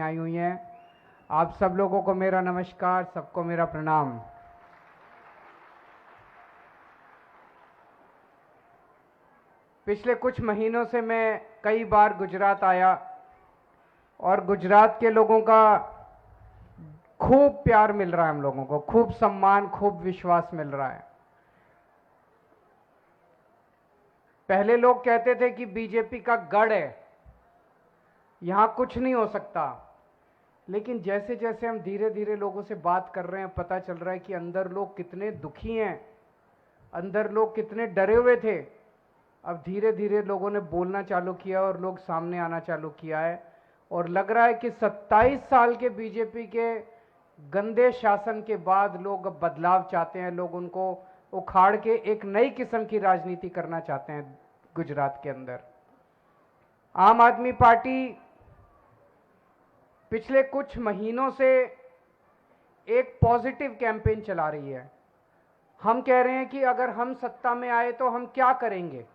आई हुई हैं। आप सब लोगों को मेरा नमस्कार, सबको मेरा प्रणाम। पिछले कुछ महीनों से मैं कई बार गुजरात आया और गुजरात के लोगों का खूब प्यार मिल रहा है, हम लोगों को खूब सम्मान, खूब विश्वास मिल रहा है। पहले लोग कहते थे कि बीजेपी का गढ़ है, यहां कुछ नहीं हो सकता, लेकिन जैसे जैसे हम धीरे धीरे लोगों से बात कर रहे हैं, पता चल रहा है कि अंदर लोग कितने दुखी हैं, अंदर लोग कितने डरे हुए थे। अब धीरे धीरे लोगों ने बोलना चालू किया और लोग सामने आना चालू किया है, और लग रहा है कि 27 साल के बीजेपी के गंदे शासन के बाद लोग अब बदलाव चाहते हैं। लोग उनको उखाड़ के एक नई किस्म की राजनीति करना चाहते हैं गुजरात के अंदर। आम आदमी पार्टी पिछले कुछ महीनों से एक पॉजिटिव कैंपेन चला रही है। हम कह रहे हैं कि अगर हम सत्ता में आए तो हम क्या करेंगे।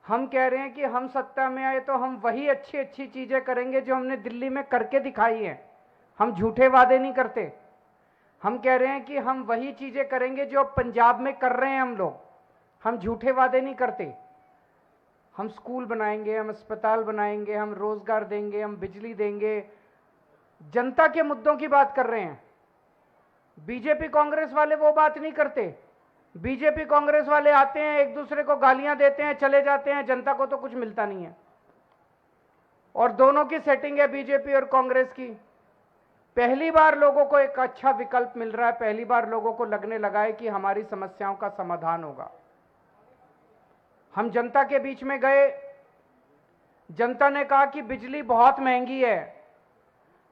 हम कह रहे हैं कि हम सत्ता में आए तो हम वही अच्छी अच्छी चीजें करेंगे जो हमने दिल्ली में करके दिखाई हैं। हम झूठे वादे नहीं करते। हम कह रहे हैं कि हम वही चीजें करेंगे जो पंजाब में कर रहे हैं हम लोग। हम झूठे वादे नहीं करते। हम स्कूल बनाएंगे, हम अस्पताल बनाएंगे, हम रोजगार देंगे, हम बिजली देंगे। जनता के मुद्दों की बात कर रहे हैं। बीजेपी कांग्रेस वाले वो बात नहीं करते। बीजेपी कांग्रेस वाले आते हैं, एक दूसरे को गालियां देते हैं, चले जाते हैं, जनता को तो कुछ मिलता नहीं है। और दोनों की सेटिंग है बीजेपी और कांग्रेस की। पहली बार लोगों को एक अच्छा विकल्प मिल रहा है। पहली बार लोगों को लगने लगा है कि हमारी समस्याओं का समाधान होगा। हम जनता के बीच में गए, जनता ने कहा कि बिजली बहुत महंगी है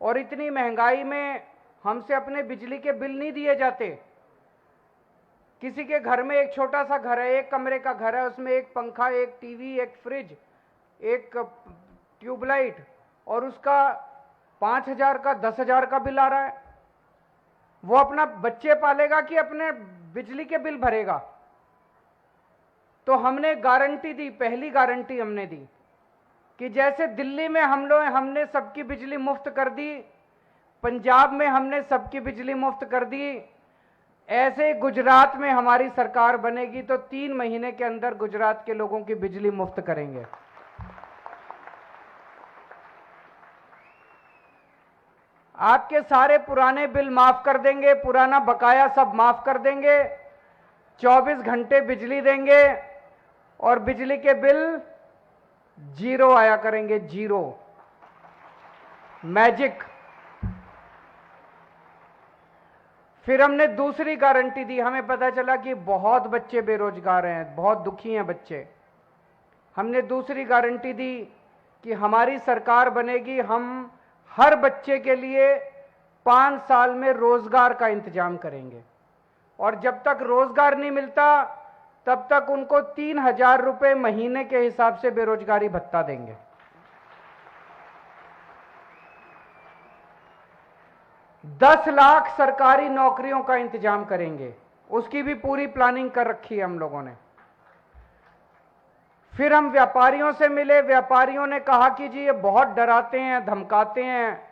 और इतनी महंगाई में हमसे अपने बिजली के बिल नहीं दिए जाते। किसी के घर में एक छोटा सा घर है, एक कमरे का घर है, उसमें एक पंखा, एक टीवी, एक फ्रिज, एक ट्यूबलाइट, और उसका 5,000 का 10,000 का बिल आ रहा है। वो अपना बच्चे पालेगा कि अपने बिजली के बिल भरेगा। तो हमने गारंटी दी, पहली गारंटी हमने दी कि जैसे दिल्ली में हमने सबकी बिजली मुफ्त कर दी, पंजाब में हमने सबकी बिजली मुफ्त कर दी, ऐसे गुजरात में हमारी सरकार बनेगी तो 3 महीने के अंदर गुजरात के लोगों की बिजली मुफ्त करेंगे। आपके सारे पुराने बिल माफ कर देंगे, पुराना बकाया सब माफ कर देंगे, 24 घंटे बिजली देंगे और बिजली के बिल जीरो आया करेंगे, जीरो, मैजिक। फिर हमने दूसरी गारंटी दी। हमें पता चला कि बहुत बच्चे बेरोजगार हैं, बहुत दुखी हैं बच्चे। हमने दूसरी गारंटी दी कि हमारी सरकार बनेगी, हम हर बच्चे के लिए 5 साल में रोजगार का इंतजाम करेंगे, और जब तक रोजगार नहीं मिलता तब तक उनको 3,000 रुपए महीने के हिसाब से बेरोजगारी भत्ता देंगे। 10 लाख सरकारी नौकरियों का इंतजाम करेंगे, उसकी भी पूरी प्लानिंग कर रखी है हम लोगों ने। फिर हम व्यापारियों से मिले। व्यापारियों ने कहा कि जी ये बहुत डराते हैं, धमकाते हैं,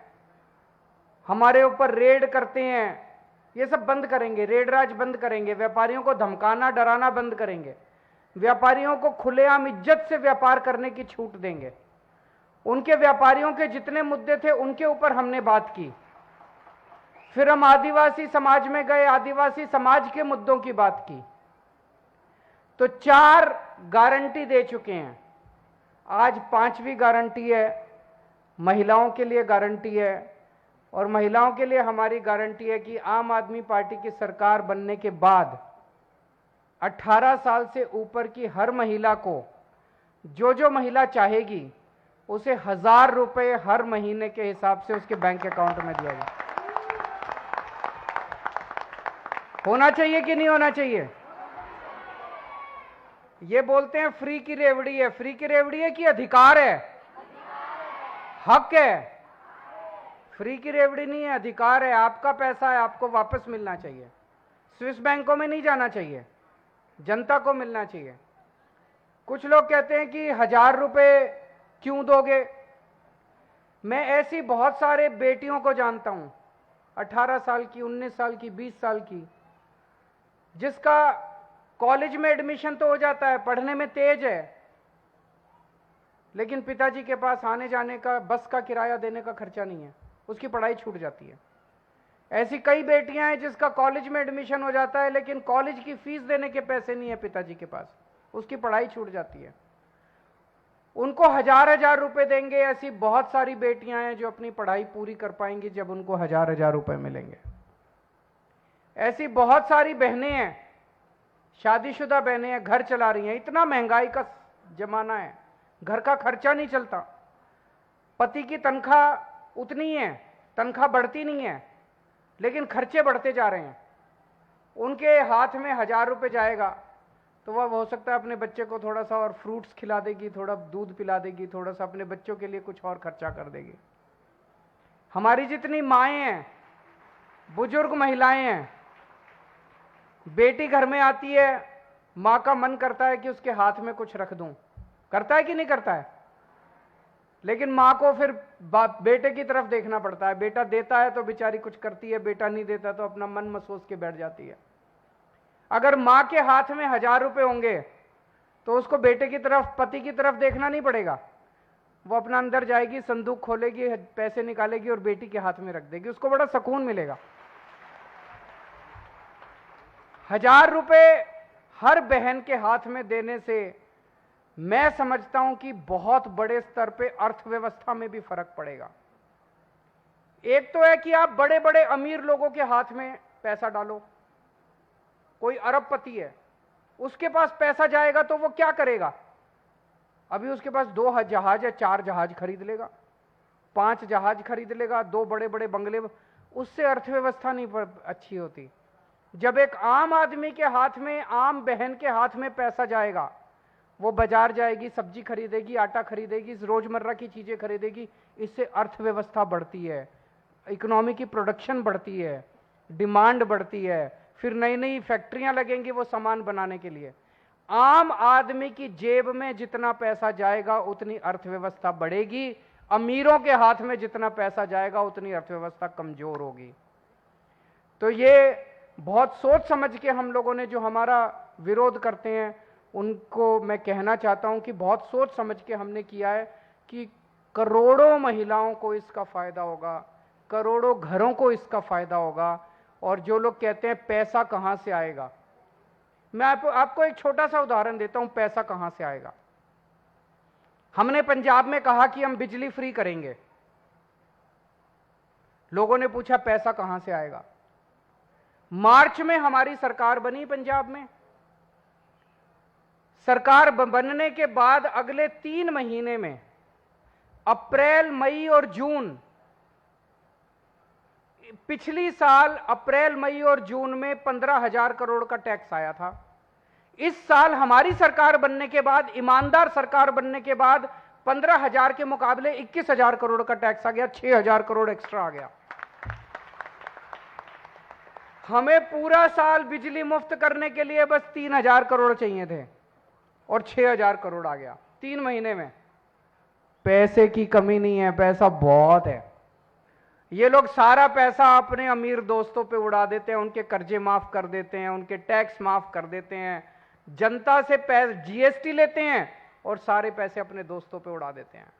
हमारे ऊपर रेड करते हैं। ये सब बंद करेंगे, रेड राज बंद करेंगे, व्यापारियों को धमकाना डराना बंद करेंगे, व्यापारियों को खुलेआम इज्जत से व्यापार करने की छूट देंगे। उनके व्यापारियों के जितने मुद्दे थे उनके ऊपर हमने बात की। फिर हम आदिवासी समाज में गए, आदिवासी समाज के मुद्दों की बात की। तो 4 गारंटी दे चुके हैं। आज 5वीं गारंटी है, महिलाओं के लिए गारंटी है। और महिलाओं के लिए हमारी गारंटी है कि आम आदमी पार्टी की सरकार बनने के बाद 18 साल से ऊपर की हर महिला को, जो महिला चाहेगी, उसे 1,000 रुपए हर महीने के हिसाब से उसके बैंक अकाउंट में दिया जाए। होना चाहिए कि नहीं होना चाहिए? ये बोलते हैं फ्री की रेवड़ी है। फ्री की रेवड़ी है कि अधिकार है, हक है? फ्री की रेवड़ी नहीं है, अधिकार है। आपका पैसा है, आपको वापस मिलना चाहिए। स्विस बैंकों में नहीं जाना चाहिए, जनता को मिलना चाहिए। कुछ लोग कहते हैं कि 1,000 रुपए क्यों दोगे? मैं ऐसी बहुत सारे बेटियों को जानता हूं, 18 साल की, 19 साल की, 20 साल की, जिसका कॉलेज में एडमिशन तो हो जाता है, पढ़ने में तेज है, लेकिन पिताजी के पास आने जाने का, बस का किराया देने का खर्चा नहीं है, उसकी पढ़ाई छूट जाती है। ऐसी कई बेटियां हैं जिसका कॉलेज में एडमिशन हो जाता है, लेकिन कॉलेज की फीस देने के पैसे नहीं है पिताजी के पास, उसकी पढ़ाई छूट जाती है। उनको हजार हजार रुपए देंगे। ऐसी बहुत सारी बेटियां हैं जो अपनी पढ़ाई पूरी कर पाएंगी जब उनको हजार हजार रुपए मिलेंगे। ऐसी बहुत सारी बहनें हैं, शादीशुदा बहनें हैं, घर चला रही हैं। इतना महंगाई का जमाना है, घर का खर्चा नहीं चलता, पति की तनख्वाह उतनी है, तनख्वाह बढ़ती नहीं है, लेकिन खर्चे बढ़ते जा रहे हैं। उनके हाथ में 1000 रुपए जाएगा तो वह हो सकता है अपने बच्चे को थोड़ा सा और फ्रूट्स खिला देगी, थोड़ा दूध पिला देगी, थोड़ा सा अपने बच्चों के लिए कुछ और खर्चा कर देगी। हमारी जितनी माएँ हैं, बुजुर्ग महिलाएं हैं, बेटी घर में आती है, माँ का मन करता है कि उसके हाथ में कुछ रख दूं, करता है कि नहीं करता है? लेकिन माँ को फिर बेटे की तरफ देखना पड़ता है। बेटा देता है तो बेचारी कुछ करती है, बेटा नहीं देता तो अपना मन महसूस के बैठ जाती है। अगर माँ के हाथ में 1000 रुपए होंगे तो उसको बेटे की तरफ, पति की तरफ देखना नहीं पड़ेगा। वो अपना अंदर जाएगी, संदूक खोलेगी, पैसे निकालेगी और बेटी के हाथ में रख देगी, उसको बड़ा सुकून मिलेगा। 1000 रुपए हर बहन के हाथ में देने से मैं समझता हूं कि बहुत बड़े स्तर पे अर्थव्यवस्था में भी फर्क पड़ेगा। एक तो है कि आप बड़े बड़े अमीर लोगों के हाथ में पैसा डालो। कोई अरबपति है, उसके पास पैसा जाएगा तो वो क्या करेगा? अभी उसके पास 2 जहाज या 4 जहाज खरीद लेगा, 5 जहाज खरीद लेगा, 2 बड़े बड़े बंगले। उससे अर्थव्यवस्था नहीं अच्छी होती। जब एक आम आदमी के हाथ में, आम बहन के हाथ में पैसा जाएगा, वो बाजार जाएगी, सब्जी खरीदेगी, आटा खरीदेगी, रोजमर्रा की चीजें खरीदेगी, इससे अर्थव्यवस्था बढ़ती है, इकोनॉमी की प्रोडक्शन बढ़ती है, डिमांड बढ़ती है, फिर नई नई फैक्ट्रियां लगेंगी वो सामान बनाने के लिए। आम आदमी की जेब में जितना पैसा जाएगा उतनी अर्थव्यवस्था बढ़ेगी, अमीरों के हाथ में जितना पैसा जाएगा उतनी अर्थव्यवस्था कमजोर होगी। तो ये बहुत सोच समझ के हम लोगों ने, जो हमारा विरोध करते हैं, उनको मैं कहना चाहता हूं कि बहुत सोच समझ के हमने किया है कि करोड़ों महिलाओं को इसका फायदा होगा, करोड़ों घरों को इसका फायदा होगा। और जो लोग कहते हैं पैसा कहां से आएगा, मैं आपको एक छोटा सा उदाहरण देता हूं, पैसा कहां से आएगा। हमने पंजाब में कहा कि हम बिजली फ्री करेंगे, लोगों ने पूछा पैसा कहां से आएगा। मार्च में हमारी सरकार बनी पंजाब में। सरकार बनने के बाद अगले 3 महीने में, अप्रैल, मई और जून, पिछली साल अप्रैल, मई और जून में 15,000 करोड़ का टैक्स आया था। इस साल हमारी सरकार बनने के बाद, ईमानदार सरकार बनने के बाद, 15,000 के मुकाबले 21,000 करोड़ का टैक्स आ गया, 6,000 करोड़ एक्स्ट्रा आ गया। हमें पूरा साल बिजली मुफ्त करने के लिए बस 3,000 करोड़ चाहिए थे और 6,000 करोड़ आ गया 3 महीने में। पैसे की कमी नहीं है, पैसा बहुत है। ये लोग सारा पैसा अपने अमीर दोस्तों पे उड़ा देते हैं, उनके कर्जे माफ कर देते हैं, उनके टैक्स माफ कर देते हैं, जनता से जीएसटी लेते हैं और सारे पैसे अपने दोस्तों पे उड़ा देते हैं।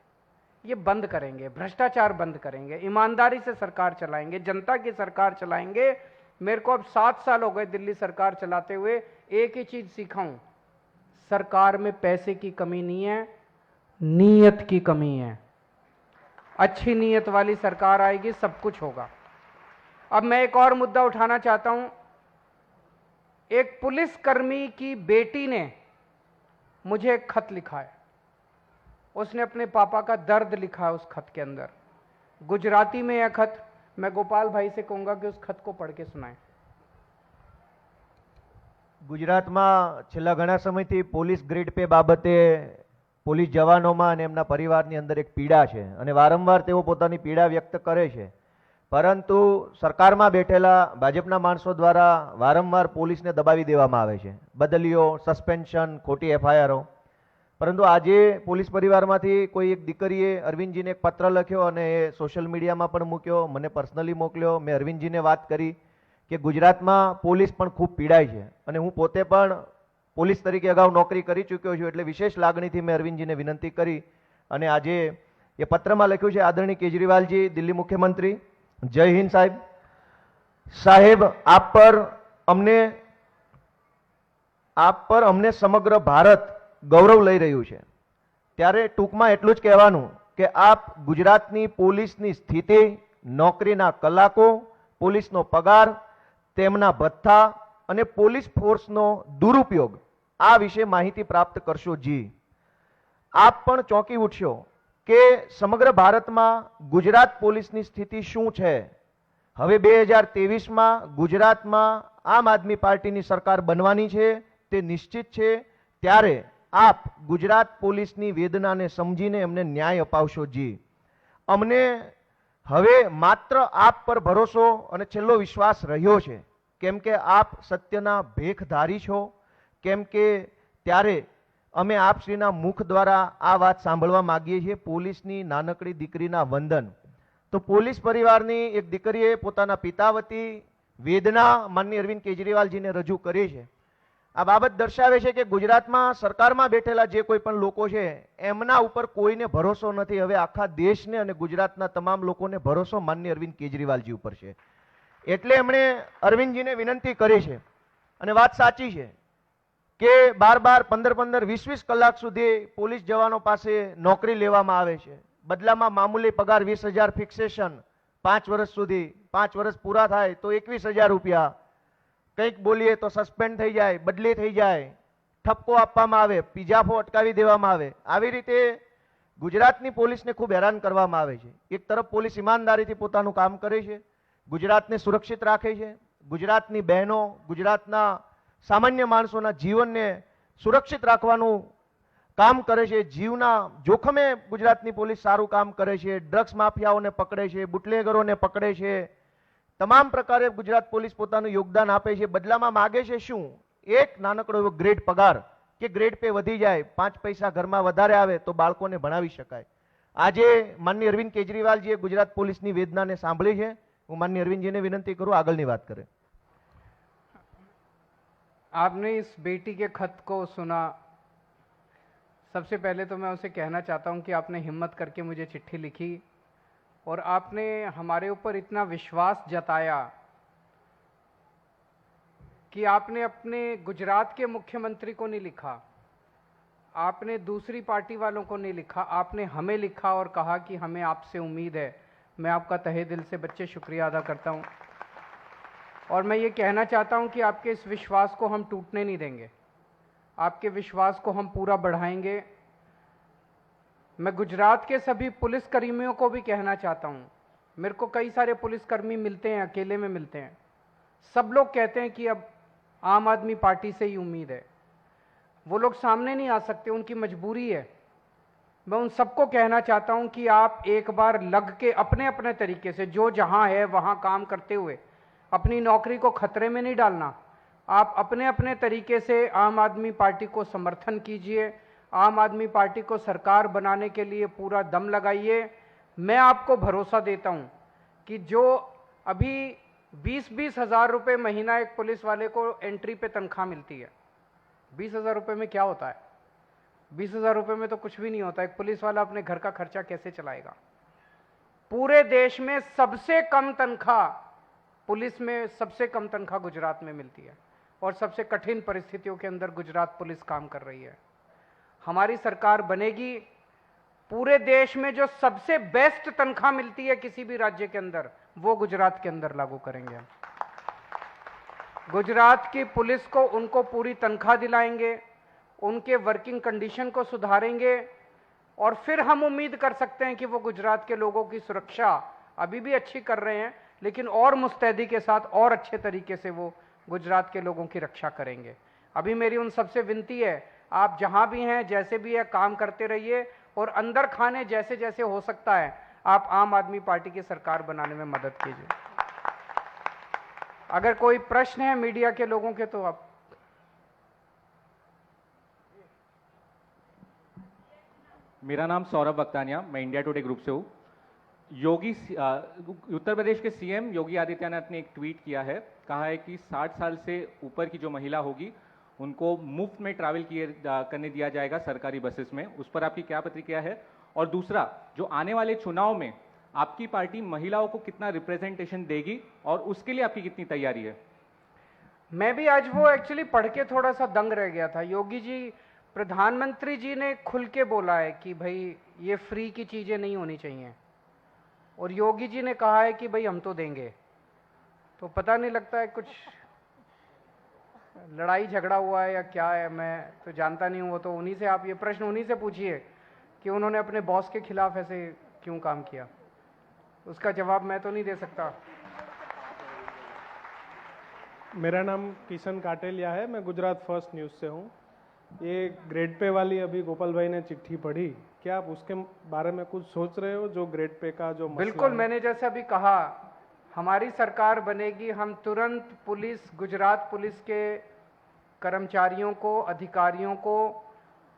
ये बंद करेंगे, भ्रष्टाचार बंद करेंगे, ईमानदारी से सरकार चलाएंगे, जनता की सरकार चलाएंगे। मेरे को अब 7 साल हो गए दिल्ली सरकार चलाते हुए, एक ही चीज सीखा हूं, सरकार में पैसे की कमी नहीं है, नीयत की कमी है। अच्छी नीयत वाली सरकार आएगी, सब कुछ होगा। अब मैं एक और मुद्दा उठाना चाहता हूं। एक पुलिसकर्मी की बेटी ने मुझे एक खत लिखा है, उसने अपने पापा का दर्द लिखा है उस खत के अंदर, गुजराती में यह खत। मैं गोपाल भाई से कहूंगा कि उस खत को पढ़ के सुनाएं। ગુજરાતમાં છેલ્લા ઘણા સમયથી પોલીસ ગ્રેડ પે બાબતે પોલીસ જવાનોમાં અને એમના પરિવારની અંદર એક પીડા છે અને વારંવાર તેઓ પોતાની પીડા વ્યક્ત કરે છે, પરંતુ સરકારમાં બેઠેલા ભાજપના માણસો દ્વારા વારંવાર પોલીસને દબાવી દેવામાં આવે છે, બદલીઓ, સસ્પેન્શન, ખોટી એફઆઈઆરો। પરંતુ આજે પોલીસ પરિવારમાંથી કોઈ એક દીકરીએ અરવિંદજીને એક પત્ર લખ્યો અને એ સોશિયલ મીડિયામાં પણ મૂક્યો, મને પર્સનલી મોકલ્યો. મેં અરવિંદજીને વાત કરી કે ગુજરાતમાં પોલીસ પણ ખૂબ પીડાય છે અને હું પોતે પણ પોલીસ તરીકે અગાઉ નોકરી કરી ચૂક્યો છું, એટલે વિશેષ લાગણીથી મેં અરવિંદજીને વિનંતી કરી અને આજે એ પત્રમાં લખ્યું છે, આદરણીય કેજરીવાલજી, દિલ્હી મુખ્યમંત્રી, જય હિન્દ સાહેબ. સાહેબ, આપ પર અમને સમગ્ર ભારત ગૌરવ લઈ રહ્યું છે. ત્યારે ટૂંકમાં એટલું જ કહેવાનું કે આપ ગુજરાતની પોલીસની સ્થિતિ, નોકરીના કલાકો, પોલીસનો પગાર, તેમના ભથ્થા અને પોલીસ ફોર્સનો દુરુપયોગ આ વિશે માહિતી પ્રાપ્ત કરશો જી. આપ પણ ચોંકી ઉઠશો કે સમગ્ર ભારતમાં ગુજરાત પોલીસની સ્થિતિ શું છે. હવે 2023માં ગુજરાતમાં આમ આદમી પાર્ટીની સરકાર બનવાની છે, તે નિશ્ચિત છે. ત્યારે આપ ગુજરાત પોલીસની વેદનાને સમજીને એમને ન્યાય અપાવશો જી. અમને હવે માત્ર આપ પર ભરોસો અને છેલ્લો વિશ્વાસ રહ્યો છે, કેમ કે આપ સત્યના ભેખધારી છો. કેમ કે ત્યારે અમે આપશ્રીના મુખ દ્વારા આ વાત સાંભળવા માંગીએ છીએ, પોલીસની નાનકડી દીકરીના વંદન. તો પોલીસ પરિવારની એક દીકરીએ પોતાના પિતા વતી વેદના માનનીય અરવિંદ કેજરીવાલજીને રજૂ કરી છે. આ બાબત દર્શાવે છે કે ગુજરાતમાં સરકારમાં બેઠેલા જે કોઈ પણ લોકો છે એમના ઉપર કોઈને ભરોસો નથી. હવે આખા દેશને અને ગુજરાતના તમામ લોકોને ભરોસો માનનીય અરવિંદ કેજરીવાલજી ઉપર છે. એટલે એમણે અરવિંદજીને વિનંતી કરી છે અને વાત સાચી છે કે 12-12, 15-15, 20-20 કલાક સુધી પોલીસ જવાનો પાસે નોકરી લેવામાં આવે છે. બદલામાં મામૂલી પગાર 20,000 ફિક્સેશન 5 વર્ષ સુધી. 5 વર્ષ પૂરા થાય તો 21,000 રૂપિયા. કંઈક બોલીએ તો સસ્પેન્ડ થઈ જાય, બદલી થઈ જાય, ઠપકો આપવામાં આવે, પીજાફો અટકાવી દેવામાં આવે. આવી રીતે ગુજરાતની પોલીસને ખૂબ હેરાન કરવામાં આવે છે. એક તરફ પોલીસ ઈમાનદારીથી પોતાનું કામ કરે છે, ગુજરાતને સુરક્ષિત રાખે છે, ગુજરાતની બહેનો, ગુજરાતના સામાન્ય માણસોના જીવનને સુરક્ષિત રાખવાનું કામ કરે છે. જીવના જોખમે ગુજરાતની પોલીસ સારું કામ કરે છે. ડ્રગ્સ માફિયાઓને પકડે છે, બુટલેગરોને પકડે છે. તમામ પ્રકારે ગુજરાત પોલીસ પોતાનું યોગદાન આપે છે. બદલામાં માગે છે શું? એક નાનકડો એવો ગ્રેડ પગાર કે ગ્રેડ પે વધી જાય, 5 પૈસા ઘરમાં વધારે આવે તો બાળકોને ભણાવી શકાય. આજે માનનીય અરવિંદ કેજરીવાલજીએ ગુજરાત પોલીસની વેદનાને સાંભળી છે. હું માનનીય અરવિંદજીને વિનંતી કરું આગળની વાત કરે. आपने इस बेटी के खत को सुना. सबसे पहले तो मैं उसे कहना चाहता हूं कि आपने हिम्मत करके मुझे चिट्ठी लिखी और आपने हमारे ऊपर इतना विश्वास जताया कि आपने अपने गुजरात के मुख्यमंत्री को नहीं लिखा, आपने दूसरी पार्टी वालों को नहीं लिखा, आपने हमें लिखा और कहा कि हमें आपसे उम्मीद है. मैं आपका तहे दिल से बच्चे शुक्रिया अदा करता हूं और मैं ये कहना चाहता हूं कि आपके इस विश्वास को हम टूटने नहीं देंगे, आपके विश्वास को हम पूरा बढ़ाएंगे. मैं गुजरात के सभी पुलिसकर्मियों को भी कहना चाहता हूं, मेरे को कई सारे पुलिसकर्मी मिलते हैं, अकेले में मिलते हैं, सब लोग कहते हैं कि अब आम आदमी पार्टी से ही उम्मीद है. वो लोग सामने नहीं आ सकते, उनकी मजबूरी है. मैं उन सबको कहना चाहता हूं कि आप एक बार लग के अपने अपने तरीके से जो जहां है वहां काम करते हुए अपनी नौकरी को खतरे में नहीं डालना. आप अपने अपने तरीके से आम आदमी पार्टी को समर्थन कीजिए, आम आदमी पार्टी को सरकार बनाने के लिए पूरा दम लगाइए. मैं आपको भरोसा देता हूं कि जो अभी 20-20 हज़ार रुपये महीना एक पुलिस वाले को एंट्री पे तनख्वाह मिलती है, 20,000 रुपये में क्या होता है? 20,000 रुपये में तो कुछ भी नहीं होता. एक पुलिस वाला अपने घर का खर्चा कैसे चलाएगा? पूरे देश में सबसे कम तनख्वाह पुलिस में, सबसे कम तनख्वाह गुजरात में मिलती है और सबसे कठिन परिस्थितियों के अंदर गुजरात पुलिस काम कर रही है. हमारी सरकार बनेगी, पूरे देश में जो सबसे बेस्ट तनख्वाह मिलती है किसी भी राज्य के अंदर, वो गुजरात के अंदर लागू करेंगे. गुजरात की पुलिस को उनको पूरी तनख्वाह दिलाएंगे, उनके वर्किंग कंडीशन को सुधारेंगे और फिर हम उम्मीद कर सकते हैं कि वो गुजरात के लोगों की सुरक्षा अभी भी अच्छी कर रहे हैं, लेकिन और मुस्तैदी के साथ और अच्छे तरीके से वो गुजरात के लोगों की रक्षा करेंगे. अभी मेरी उन सबसे विनती है, आप जहां भी हैं, जैसे भी है, काम करते रहिए और अंदर खाने जैसे जैसे हो सकता है आप आम आदमी पार्टी की सरकार बनाने में मदद कीजिए. अगर कोई प्रश्न है मीडिया के लोगों के तो आप मेरा नाम सौरभ बक्तानिया, मैं इंडिया टुडे ग्रुप से हूँ। उत्तर प्रदेश के सीएम योगी आदित्यनाथ ने एक ट्वीट किया है, कहा है कि 60 साल से ऊपर की जो महिला होगी उनको मुफ्त में ट्रैवल करने दिया जाएगा सरकारी बसेस में। उस पर आपकी क्या प्रतिक्रिया है? और दूसरा, जो आने वाले चुनाव में आपकी पार्टी महिलाओं को कितना रिप्रेजेंटेशन देगी और उसके लिए आपकी कितनी तैयारी है? मैं भी आज वो एक्चुअली पढ़ के थोड़ा सा दंग रह गया था। योगी जी, प्रधानमंत्री जी ने खुल के बोला है कि भाई ये फ्री की चीजें नहीं होनी चाहिए, और योगी जी ने कहा है कि भाई हम तो देंगे। तो पता नहीं, लगता है कुछ लड़ाई झगड़ा हुआ है या क्या है, मैं तो जानता नहीं हूं। वो तो उन्हीं से, आप ये प्रश्न उन्हीं से पूछिए कि उन्होंने अपने बॉस के खिलाफ ऐसे क्यों काम किया। उसका जवाब मैं तो नहीं दे सकता। मेरा नाम किशन काटेलिया है, मैं गुजरात फर्स्ट न्यूज़ से हूँ। ये ग्रेड पे वाली अभी गोपाल भाई ने चिट्ठी पढ़ी, क्या आप उसके बारे में कुछ सोच रहे हो? जो ग्रेड पे का जो बिल्कुल, मैंने जैसे अभी कहा, हमारी सरकार बनेगी, हम तुरंत गुजरात पुलिस के कर्मचारियों को, अधिकारियों को,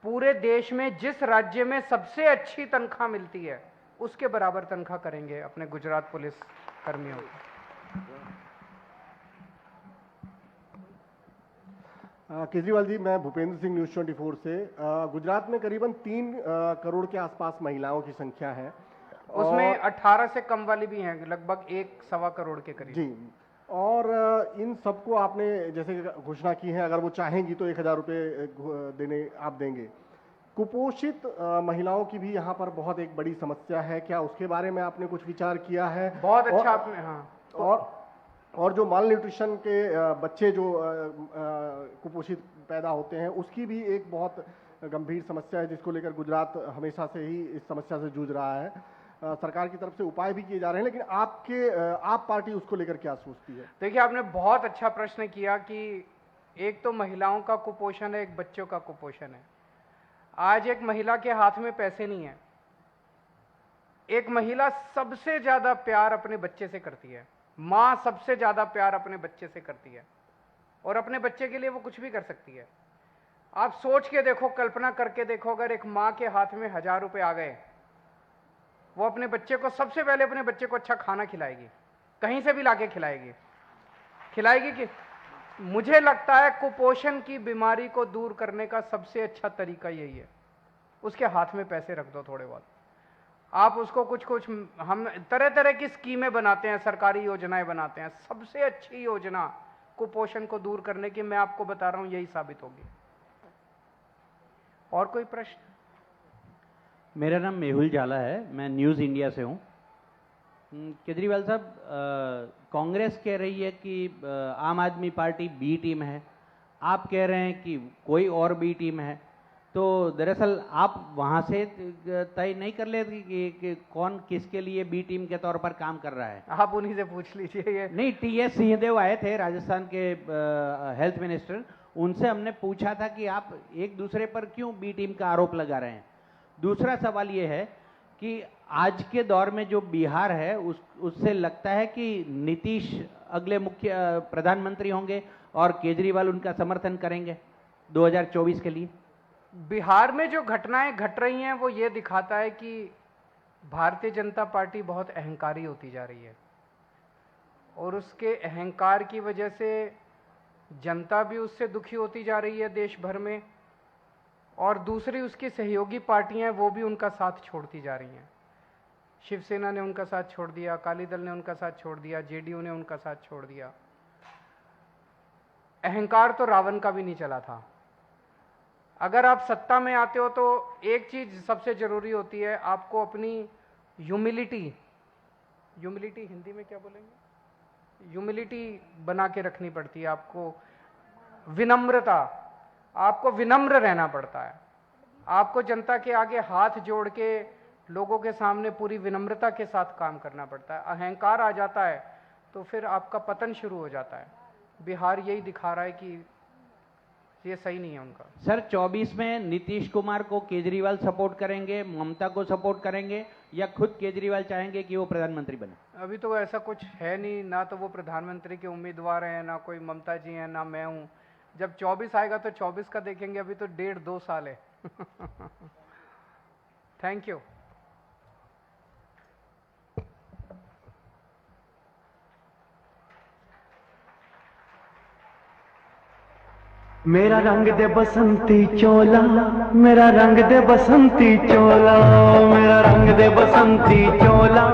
पूरे देश में जिस राज्य में सबसे अच्छी तनख्वाह मिलती है उसके बराबर तनख्वाह करेंगे अपने गुजरात पुलिस कर्मियों को। केजरीवाल जी, मैं भूपेंद्र सिंह, न्यूज़ 24 से। गुजरात में करीबन 3 करोड़ के आसपास महिलाओं की संख्या है, उसमें 18 से कम वाली भी हैं, लगभग 1-1.25 करोड़ के करीब जी। और इन सबको आपने जैसे घोषणा की है, अगर वो चाहेंगी तो 1000 रुपये देने आप देंगे। कुपोषित महिलाओं की भी यहाँ पर बहुत एक बड़ी समस्या है, क्या उसके बारे में आपने कुछ विचार किया है? बहुत अच्छा आपने, हाँ। और जो माल न्यूट्रिशन के बच्चे जो कुपोषित पैदा होते हैं, उसकी भी एक बहुत गंभीर समस्या है, जिसको लेकर गुजरात हमेशा से ही इस समस्या से जूझ रहा है। सरकार की तरफ से उपाय भी किए जा रहे हैं, लेकिन आप पार्टी उसको लेकर क्या सोचती है? देखिए, आपने बहुत अच्छा प्रश्न किया कि एक तो महिलाओं का कुपोषण है, एक बच्चों का कुपोषण है। आज एक महिला के हाथ में पैसे नहीं है। एक महिला सबसे ज्यादा प्यार अपने बच्चे से करती है। मां सबसे ज्यादा प्यार अपने बच्चे से करती है, और अपने बच्चे के लिए वो कुछ भी कर सकती है। आप सोच के देखो, कल्पना करके देखो, अगर एक मां के हाथ में 1000 रुपए आ गए, वो अपने बच्चे को, सबसे पहले अपने बच्चे को अच्छा खाना खिलाएगी, कहीं से भी लाके खिलाएगी कि मुझे लगता है कुपोषण की बीमारी को दूर करने का सबसे अच्छा तरीका यही है। उसके हाथ में पैसे रख दो थोड़े बहुत, आप उसको कुछ हम तरह तरह की स्कीमें बनाते हैं, सरकारी योजनाएं बनाते हैं। सबसे अच्छी योजना कुपोषण को दूर करने की, मैं आपको बता रहा हूं, यही साबित होगी। और कोई प्रश्न? मेरा नाम मेहुल जाला है, मैं न्यूज़ इंडिया से हूँ। केजरीवाल साहब, कांग्रेस कह रही है कि आम आदमी पार्टी बी टीम है, आप कह रहे हैं कि कोई और बी टीम है। तो दरअसल आप वहाँ से तय नहीं कर लेते कि कौन किसके लिए बी टीम के तौर पर काम कर रहा है? आप उन्हीं से पूछ लीजिए। ये नहीं, टी.एस. सिंहदेव आए थे, राजस्थान के हेल्थ मिनिस्टर, उनसे हमने पूछा था कि आप एक दूसरे पर क्यों बी टीम का आरोप लगा रहे हैं। दूसरा सवाल ये है कि आज के दौर में जो बिहार है, उससे लगता है कि नीतीश अगले मुख्य प्रधानमंत्री होंगे और केजरीवाल उनका समर्थन करेंगे 2024 के लिए। बिहार में जो घटनाएं घट रही हैं, वो ये दिखाता है कि भारतीय जनता पार्टी बहुत अहंकारी होती जा रही है, और उसके अहंकार की वजह से जनता भी उससे दुखी होती जा रही है देश भर में, और दूसरी उसकी सहयोगी पार्टियां, वो भी उनका साथ छोड़ती जा रही हैं। शिवसेना ने उनका साथ छोड़ दिया, अकाली दल ने उनका साथ छोड़ दिया, जेडीयू ने उनका साथ छोड़ दिया। अहंकार तो रावण का भी नहीं चला था। अगर आप सत्ता में आते हो तो एक चीज सबसे जरूरी होती है, आपको अपनी ह्यूमिलिटी हिंदी में क्या बोलेंगे, ह्यूमिलिटी बना के रखनी पड़ती है। आपको विनम्रता, आपको विनम्र रहना पड़ता है। आपको जनता के आगे हाथ जोड़ के लोगों के सामने पूरी विनम्रता के साथ काम करना पड़ता है। अहंकार आ जाता है तो फिर आपका पतन शुरू हो जाता है। बिहार यही दिखा रहा है कि ये सही नहीं है उनका। सर, 24 में नीतीश कुमार को केजरीवाल सपोर्ट करेंगे, ममता को सपोर्ट करेंगे, या खुद केजरीवाल चाहेंगे कि वो प्रधानमंत्री बने? अभी तो ऐसा कुछ है नहीं, ना तो वो प्रधानमंत्री के उम्मीदवार हैं, ना कोई ममता जी हैं, ना मैं हूं। जब 24 आएगा तो 24 का देखेंगे, अभी तो 1.5-2 साल है। Thank you. मेरा रंग दे बसंती चोला, मेरा रंग दे बसंती चोला, मेरा रंग दे बसंती चोला।